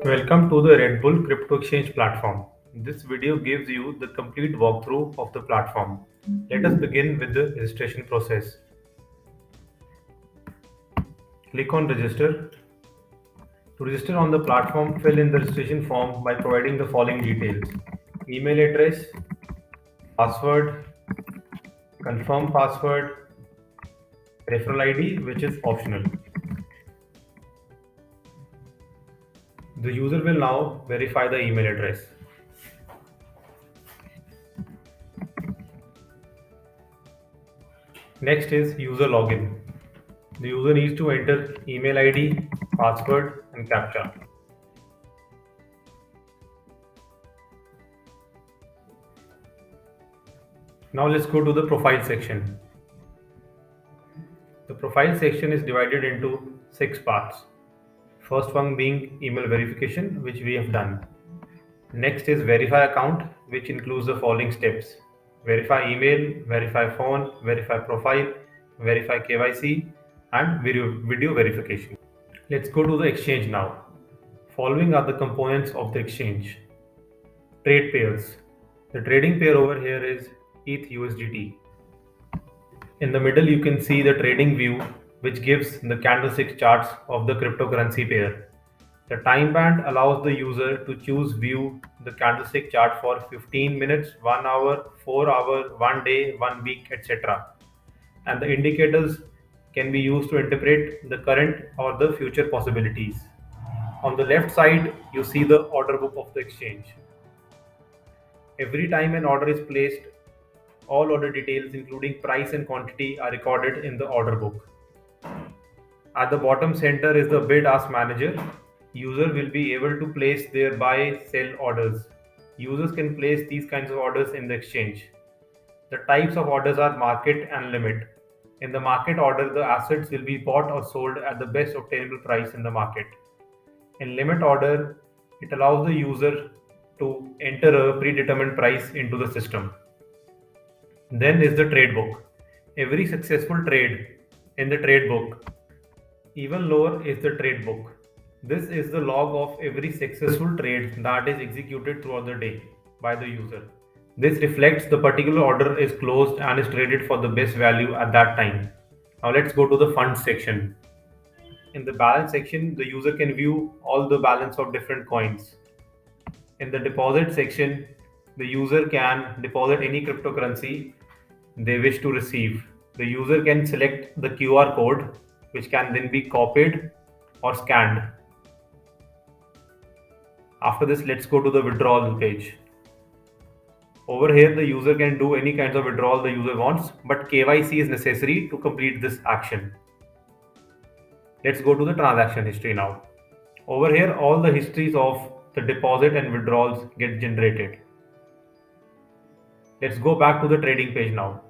Welcome to the Red Bull Crypto Exchange platform. This video gives you the complete walkthrough of the platform. Let us begin with the registration process. Click on Register. To register on the platform, fill in the registration form by providing the following details: email address, password, confirm password, referral ID, which is optional. The user will now verify the email address. Next is user login. The user needs to enter email ID, password, and CAPTCHA. Now let's go to the profile section. The profile section is divided into 6 parts. First one being email verification, which we have done. Next is verify account, which includes the following steps: verify email, verify phone, verify profile, verify KYC, and video verification. Let's go to the exchange now. Following are the components of the exchange. Trade pairs. The trading pair over here is ETH USDT. In the middle, you can see the trading view, which gives the candlestick charts of the cryptocurrency pair. The time band allows the user to choose view the candlestick chart for 15 minutes, 1 hour, 4 hour, 1 day, 1 week, etc. And the indicators can be used to interpret the current or the future possibilities. On the left side, you see the order book of the exchange. Every time an order is placed, all order details, including price and quantity, are recorded in the order book. At the bottom center is the bid ask manager. User will be able to place their buy sell orders. Users can place these kinds of orders in the exchange. The types of orders are market and limit. In the market order, the assets will be bought or sold at the best obtainable price in the market. In limit order, it allows the user to enter a predetermined price into the system. Then is the trade book. Every successful trade in the trade book. Even lower is the trade book. This is the log of every successful trade that is executed throughout the day by the user. This reflects the particular order is closed and is traded for the best value at that time. Now let's go to the funds section. In the balance section, the user can view all the balance of different coins. In the deposit section, the user can deposit any cryptocurrency they wish to receive. The user can select the QR code, which can then be copied or scanned. After this, let's go to the withdrawal page. Over here, the user can do any kinds of withdrawal the user wants, but KYC is necessary to complete this action. Let's go to the transaction history now. Over here, all the histories of the deposit and withdrawals get generated. Let's go back to the trading page now.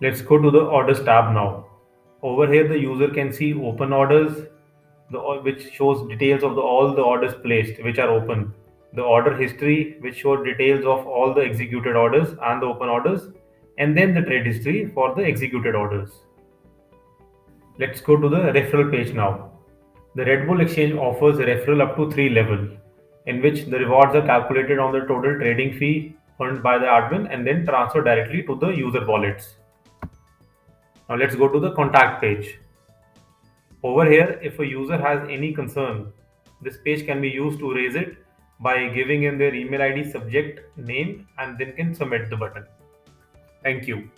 Let's go to the orders tab now. Over here, the user can see open orders, which shows details of all the orders placed which are open. The order history, which shows details of all the executed orders and the open orders, and then the trade history for the executed orders. Let's go to the referral page now. The Red Bull Exchange offers a referral up to 3 level, in which the rewards are calculated on the total trading fee earned by the admin and then transferred directly to the user wallets. Now let's go to the contact page. Over here, if a user has any concern, this page can be used to raise it by giving in their email ID, subject, name, and then can submit the button. Thank you.